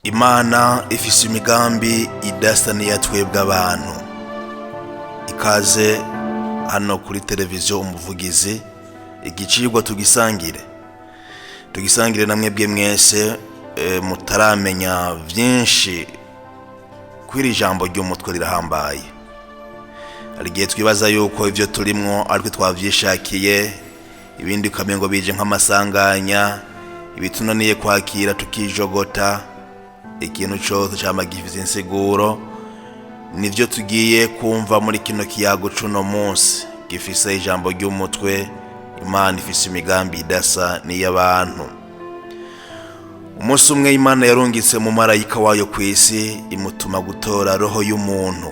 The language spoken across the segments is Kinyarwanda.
Imana ifise imigambi idasa n'iya twebwe abantu. Ikaze hano kuri televiziyo Umuvugizi, igicirwa tugisangire namwe bwe mwese mutaramenya vyinshi kwiri jambo ry'umutwe rirahambaye. Arigiye twibaza yuko ivyo turimwo ariko twavyishakiye, ibindi kamengo bije nk'amasanganya, ibitunaniye kwakira tukijogota. Ikintu cyose cyama gifite insiguro, nivyo tugiye kumva muri kino kiyago cuno munsi gifise ijambo ry'umutwe Imana ifise imigambi idasa n'iy'abantu. Umunsi umwe Imana yarungitse mu marayika wayo kw'isi, imutuma gutora roho y'umuntu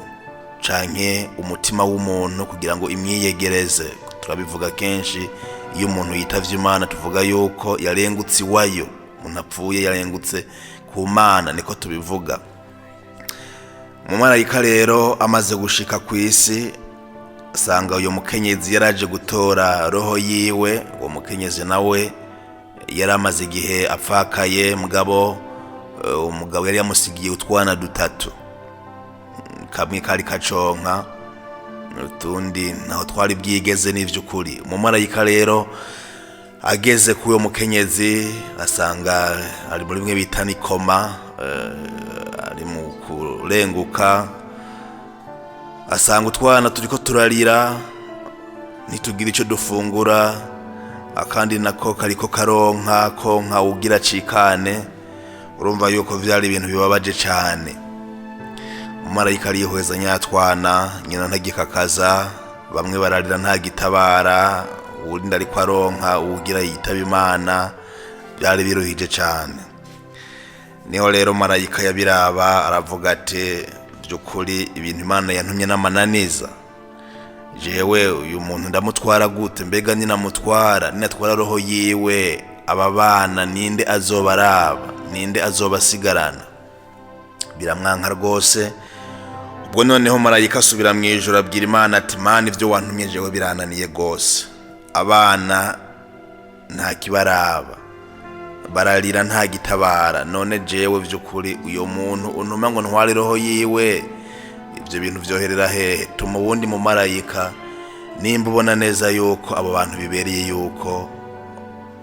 canke umutima w'umuntu kugira ngo imyiyegereze. Turabivuga kenshi iyo umuntu yitavye Imana tuvuga yuko yarengutse iwayo, umuntu apfuye yarengutse ku Mana, niko tubivuga. Mu marayika rero amaze gushika kw'isi, asanga uyo mukenyezi yaraje gutora roho yiwe. Uwo mukenyezi nawe yaramaze igihe apfakaye, umugabo yari yamusigiye utwana dutatu, kamwe kari kaconka, utundi naho twari byigeze n'ivy'ukuri. Mu marayika rero ageze kuyo mukenyezi, asanga ari muri bimwe bita nikoma, ari mu kurenguka. Asanga utwana turiko turarira, nitugira ico dufungura, akandi nako kariko konka ugira cikane. Urumva yuko vyari ibintu bibabaje cane. Umumarayika arihweza nyatwana, nyina ntagikakaza, bamwe bararira ntagitabara, uwundi ariko aronka ugira yitaba Imana. Byari biruhije cane. Niho rero marayika yabiraba aravuga ati, byukuri ibintu Imana yantumye n'amananiza. Jewe uyu muntu ndamutwara gute? Mbega ninamutwara, ninatwara roho yiwe, aba bana ninde azobaraba? Ninde azobasigarana? Biramwanka rwose. Ubwo noneho marayika asubira mu ijuru abwira Imana ati, Mana ivyo wantumye jewe birananiye gose. Abana nta kibaraba, bararira nta gitabara. None jewe vyukuri uyo muntu untuma ngo ntware roho yiwe, ivyo bintu vyoherera hehe? Tuma uwundi mu marayika, nimba ubona neza yuko abo bantu bibereye yuko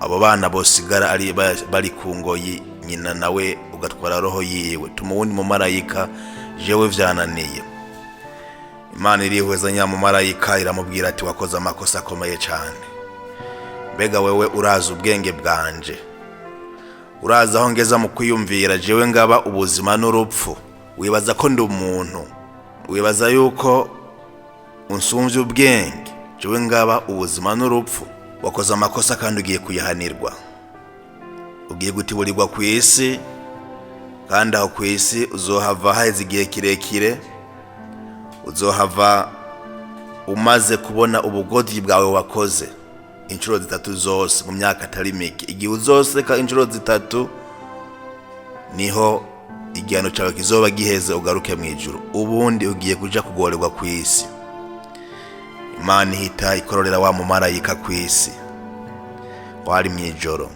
abo bana bosigara ari bari ku ngoyi, nyina nawe ugatwara roho yiwe. Tuma uwundi mu marayika, jewe vyananiye. Imana irihweza nya mu marayika iramubwira ati, wakoze amakosa akomeye cyane. Mbega wewe uraza ubwenge bwanje, uraza aho ngeza mu kwiyumvira jewe ngaba ubuzima n'urupfu. Wibaza ko ndi umuntu, wibaza yuko unsumvye ubwenge, jewe ngaba ubuzima n'urupfu. Wakoze amakosa kandi ugiye kuyahanirwa, ugiye gutiburirwa kw'isi, kandi aho kw'isi uzohava haheze igihe kirekire. Uzohava umaze kubona ubugoryi bwawe wakoze inshuro zitatu zose mu myaka atari mike. Igihe uzoseka inshuro zitatu, niho igihano cyawe kizoba giheze, ugaruke mu ijuru. Ubundi ugiye kuja kugorerwa kw'isi. Imana ihita ikororera wa mumarayika kw'isi, wari mu ijoro.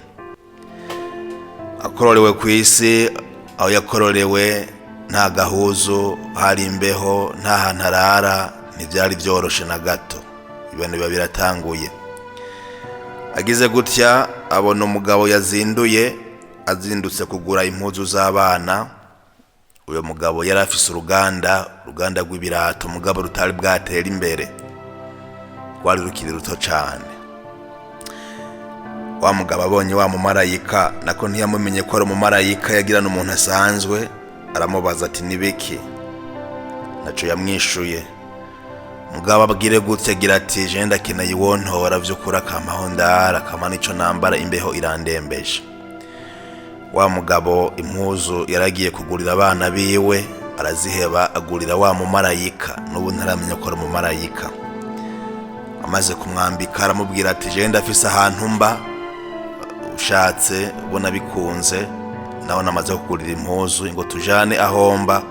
Akororewe kw'isi, aho yakororewe nta gahuzu, hari imbeho, nta hantu arara, ntivyari vyoroshe na gato. Ibintu biba biratanguye. Agize gutya abona umugabo azindutse kugura impuzu z'abana. Uyo mugabo yari afise uruganda rw'ibirato, umugabo rutari bwatera imbere, rwari rukiri ruto cane. Wa mugabo abonye wa mumarayika, nako ntiyamumenye ko ari umumarayika, yagira n'umuntu asanzwe. Aramubaza ati, nibiki? Naco yamwishuye. Mugabo abwire gutya agira ati, je ndakeneye iwontora vy'ukuri akampaho ndara, akama nico nambara, imbeho irandembeje. Wa mugabo impuzu yaragiye kugurira abana biwe, araziheba agurira wa mumarayika. N'ubu ntaramenya ko ari umumarayika. Amaze kumwambika aramubwira ati, je ndafise ahantu mba, ushatse ubona bikunze, naho namaze kugurira impuzu, ngo tujane aho mba,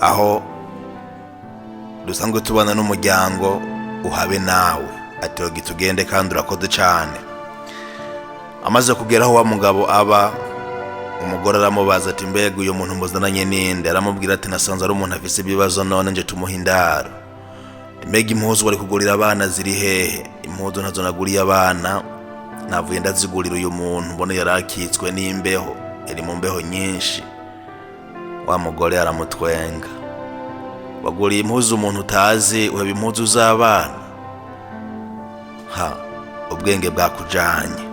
aho dusanzwe tubana n'umuryango, uhabe nawe. Ati ogi tugende kandi urakoze cane. Amaze kugera aho wa mugabo aba, umugore aramubaza ati mbega uyu muntu muzananye ninde? Aramubwira ati nasanze ari umuntu afise ibibazo none nje tumuha indaro. Mbega impuzu wari kugurira abana ziri hehe? Impuzu ntazo naguriye abana, navuye ndazigurira uyu muntu mbone yarakitswe n'imbeho, yari mu mbeho nyinshi. Wa mugore aramutwenga. Waguriye impuzu umuntu utazi, uheba impuzu z'abana? Ubwenge bwakujanye.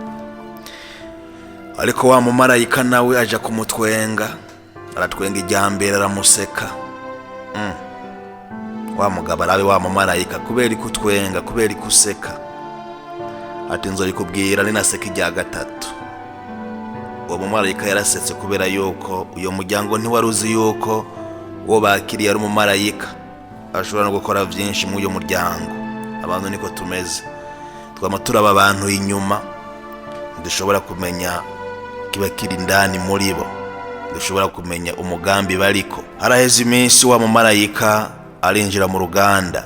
Ariko wa mumarayika nawe aja kumutwenga, aratwenga ijyambere aramuseka. Wa mugabo arabe wa mumarayika, kubera ikutwenga, kubera ikuseka? Ati nzobikubwira ninaseka ijya gatatu. Uwo mumarayika yarasetse kubera yuko uyo muryango ntiwaruzi yuko uwo bakiriye ari umumarayika ashobora no gukora byinshi mu uyo muryango. Abantu niko tumeze, twama turaba abantu inyuma, dushobora kumenya kiba kiri indani muri bo, dushobora kumenya umugambi bariko. Haraheze iminsi wa mumarayika arinjira mu ruganda.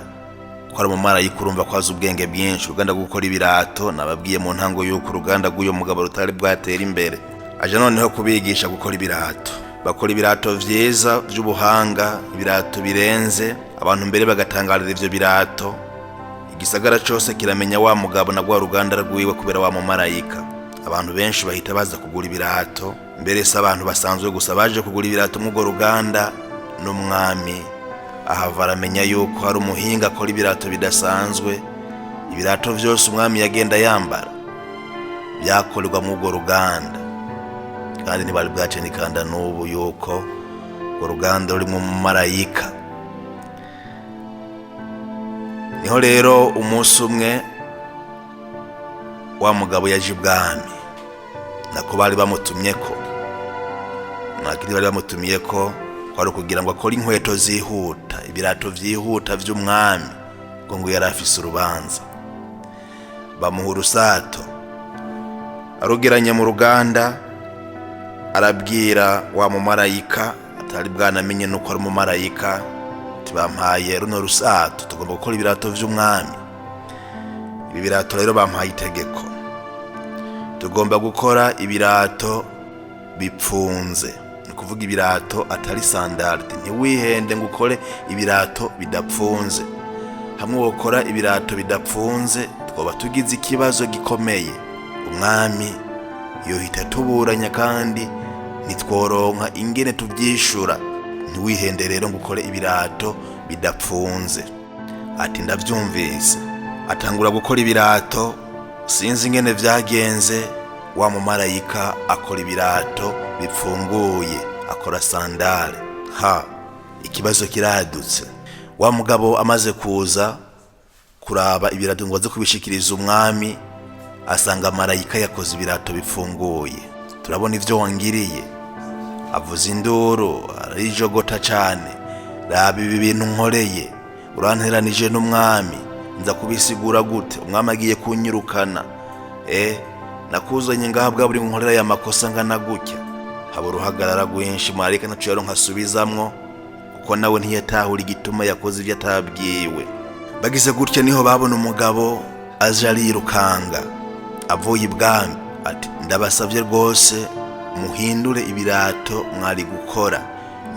Ko ari umumarayika urumva ko azi ubwenge bwinshi. Uruganda gukora ibirato, nababwiye mu ntango yuko uruganda rw'uyo mugabo rutari bwatera imbere. Aje noneho kubigisha gukora ibirato. Bakora ibirato vyiza vy'ubuhanga, ibirato birenze, abantu mbere bagatangarira ivyo birato. Igisagara cyose kiramenya wa mugabo na gwa ruganda rwiwe kubera wa mumarayika. Abantu benshi bahita baza kugura ibirato, mbere se abantu basanzwe gusa baje kugura ibirato mu go ruganda n'umwami ahava aramenya yuko hari umuhinga akora ibirato bidasanzwe. Ibirato vyose umwami yagenda yambara byakorerwa mu go ruganda, kandi ntibari bwace nikanda n'ubu yuko uruganda ruri mu mumarayika. Niho rero umunsi umwe wa mugabo yaje ibwami, nako bari bamutumyeko. Nakiri bari bamutumyeko kwari kugira ngo akore inkweto zihuta, ibirato vyihuta vy'umwami, ngo yari afise urubanza. Bamuha urusato, arugeranye mu ruganda, arabwira wa mumarayika atari bwanamenye nuko ari umumarayika, bampaye runo rusato, tugomba gukora ibirato vy'umwami. Ibi birato rero bampaye itegeko, tugomba gukora ibirato bipfunze. Ni kuvuga ibirato atari sandali. Ntiwihende ngo ukore ibirato bidapfunze. Hamwe wokora ibirato bidapfunze twoba tugize ikibazo gikomeye. Umwami yohita tuburanya kandi nitworonka ingene tubyishura. Ntiwihende rero ngo ukore ibirato bidapfunze. Ati ndavyumvise. Atangura gukora ibirato, sinzi ingene vyagenze. Wa mumarayika akora ibirato bipfunguye, akora sandale. Ikibazo kiradutse. Wa mugabo amaze kuza kuraba ibirato ngo aze kubishikiriza umwami, asanga marayika yakoze ibirato bipfunguye. Turabona ivyo wangiriye. Avuza induru, arijogota cane. Raba ibi bintu nkoreye, uranteranije n'umwami, nza kubisigura gute? Umwami agiye kunyirukana. Nakuzanye ngaha bwa buri nkorera ya makosa ngana gutya. Haba uruhagarara rwinshi, marayika ntaco yaro nkasubizamwo, kuko nawe ntiyatahura igituma yakoze ivyo atabwiwe. Bagize gutya niho babona umugabo aje arirukanga avuye ibwami. Ati ndabasavye rwose muhindure ibirato mwari gukora,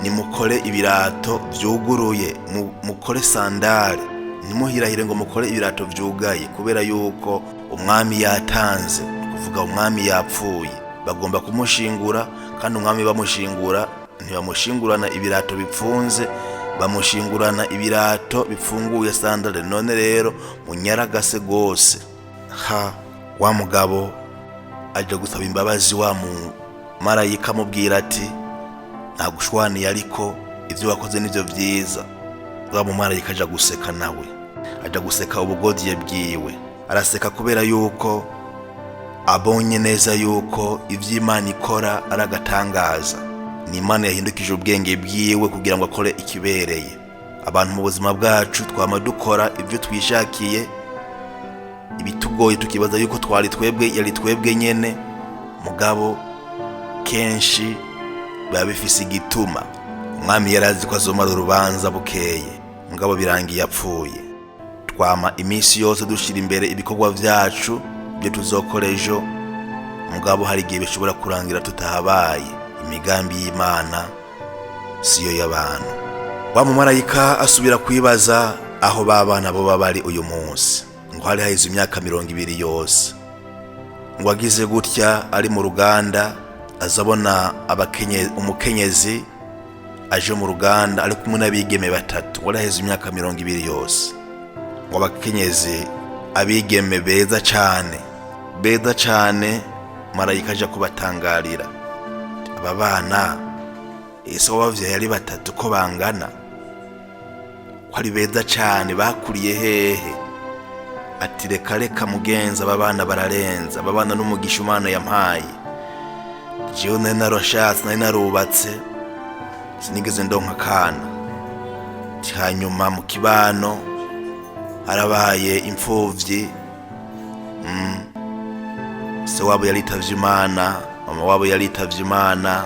nimukore ibirato vyuguruye, mukore sandale. Nimuhirahire ngo mukore ibirato vyugaye, kubera yuko umwami yatanze, kuvuga umwami yapfuye. Bagomba kumushingura, kandi umwami bamushingura ntibamushingurana ibirato bipfunze, bamushingurana ibirato bifunguye sandale. None rero munyaragase gose. Wa mugabo aje gusaba imbabazi wa marayika, amubwira ati nagushwaniye ariko ivyo wakoze nivyo vyiza. Wa mumarayika aja guseka, nawe aja guseka ubugodiye bwiwe. Araseka kubera yuko abonye neza yuko ivy'Imana ikora aragatangaza. Ni Imana yahindukije ubwenge bwiwe kugira ngo akore ikibereye. Abantu mu buzima bwacu twama dukora ivyo twishakiye, ibitugoye tukibaza yuko twari twebwe, yari twebwe nyene. Mugabo kenshi babifise igituma. Umwami yarazi ko azomara urubanza bukeye, mugabo birangiye yapfuye. Twama iminsi yose dushira imbere ibikorwa vyacu byo tuzokora ejo, mugabo hari igihe bishobora kurangira tutahabaye. imigambi y'Imana siyo y'abantu. Wa mumarayika asubira kwibaza aho babana bo bari uyu munsi, ngo hari haheze imyaka 20 yose. Ngo agize gutya ari mu ruganda azabona umukenyezi aje mu ruganda ari kumwe n'abigeme batatu, ngo haheze imyaka 20 yose. Ngo abakenyezi abigeme beza cyane, marayika aje kubatangarira, aba bana ese wabavyaye ari batatu ko bangana, ko ari beza cyane, bakuriye hehe? Ati reka mugenza, aba bana bararenza, aba bana n'umugisha Imana yampaye. Jewe nari narashatse, nari narubatse, sinigeze ndonka kana. Hanyuma mu kibano harabaye imfuvyi, se wabo yaritavye Imana, mama wabo yaritavye Imana.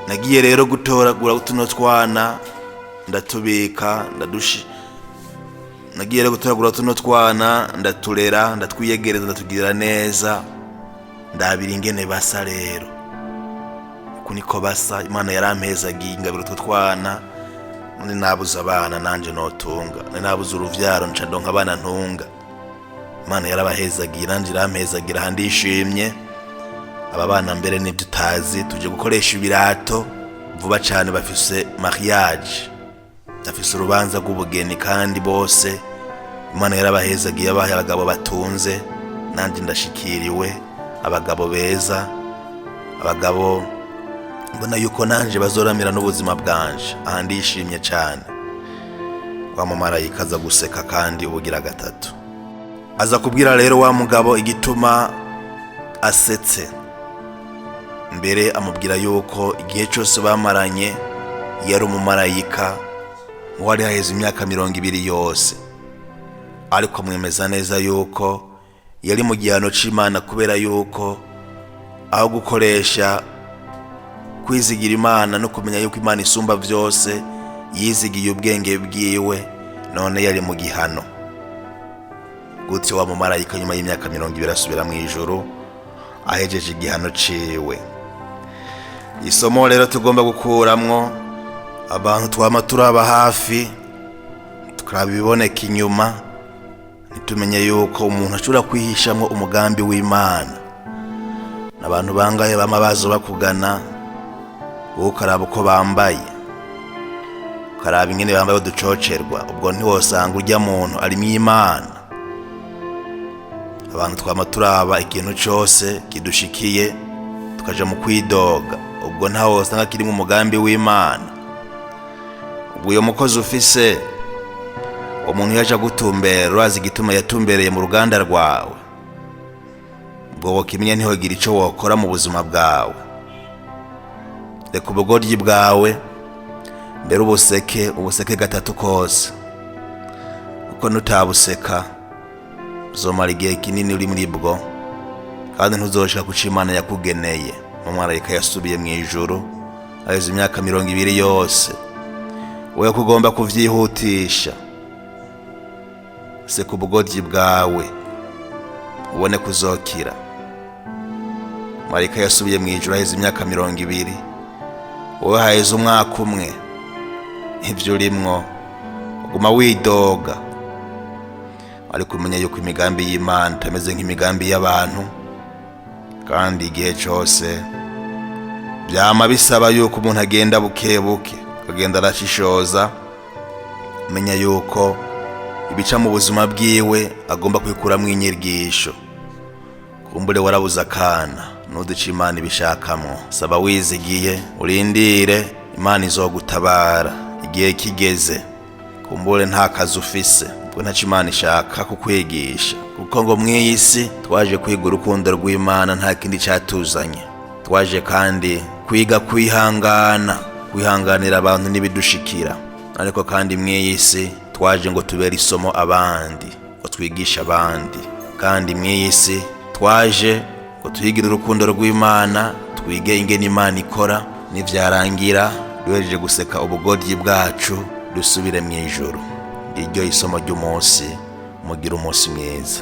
Nagiye rero gutoragura utuno twana ndatubika nagiye rero gutoragura utuno twana ndaturera, ndatwiyegereza, ndatugirira neza, ndabira ingene basa. Rero uko niko basa. Imana yarampezagiye ingabiro utwo twana, none nabuze abana nanje notunga, none nabuze uruvyaro nca ndonka abana ntunga. Imana yarabahezagiye nanje irampezagira, handishimye. Aba bana mbere n'ibyo utazi tuje gukoresha ibirato vuba cyane, bafise mariage, bafise urubanza rw'ubugeni, kandi bose Imana yarabahezagiye, abahe abagabo batunze, nanje ndashikiriwe, abagabo beza, abagabo mbona yuko nanje bazoramira n'ubuzima bwanje. Aha ndishimye cyane. Wa mumarayika aza guseka kandi ubugira gatatu, aza kubwira rero wa mugabo igituma asetse. Mbere amubwira yuko igihe cyose bamaranye yari umumarayika, wari haheze imyaka 20 yose, ariko amwemeza neza yuko yari mu gihano c'Imana, kubera yuko aho gukoresha kwizigira Imana no kumenya yuko Imana isumba byose, yizigiye ubwenge bwiwe, none yari mu gihano. Gutyo wa mumarayika nyuma y'imyaka 20 asubira mu ijuru, ahejeje igihano ciwe. Isomo rero tugomba gukuramwo, abantu twama turaba hafi, tukabiboneka inyuma, nitumenye yuko umuntu ashobora kwihishamwo umugambi w'Imana. N'abantu bangaye bama bazo bakugana, ukaraba uko bambaye, ukaraba ingene bambaye uducocerwa, ubwo ntiwosanga urya muntu arimo Imana. Abantu twama turaba ikintu cyose kidushikiye tukaja mu kwidoga, ubwo ntaho wosanga kirimo umugambi w'Imana. Ubwo uyo mukozi ufise umuntu yaje gutumbera, urazi igituma yatumbereye mu ruganda rwawe, ubwo wokimenya niho gira ico wokora mu buzima bwawe. Reka ubugoryi bwawe mbere ubuseke gatatu kose, kuko nutabuseka uzomara igihe kinini uri muri bwo, kandi ntuzoshika kuco Imana yakugeneye. Umumarayika yasubiye mu ijuru haheze imyaka 20 yose, wewe kugomba kuvyihutisha. Seka ubugoryi bwawe ubone kuzokira. Marayika yasubiye mu ijuru haheze imyaka 20, wowe haheze umwaka umwe, ivyo urimwo uguma widoga. Ariko umenya yuko imigambi y'Imana itameze nk'imigambi y'abantu, kandi igihe cyose byama bisaba yuko umuntu agenda bukebuke, akagenda arashishoza, menya yuko ibica mu buzima bwiwe agomba kwikuramwo inyigisho. Kumbure warabuza akana, nuduca Imana ibishakamwo, saba wizigiye, urindire, Imana izogutabara igihe kigeze. Kumbure nta kazi ufise, ubwo ntaco Imana ishaka kukwigisha, kuko ngo mw'iyi si twaje kwiga urukundo rw'Imana, nta kindi cyatuzanye. Twaje kandi kwiga kwihanganira abantu n'ibidushikira, ariko kandi mw'iyi si twaje ngo tubere isomo abandi, ngo twigisha abandi. Kandi mw'iyi si twaje ngo twigire urukundo rw'Imana, twige ingene Imana ikora, nivyarangira duhejeje guseka ubugoryi bwacu, dusubire mu ijuru. Iryo isomo ry'umunsi, mugira umunsi mwiza.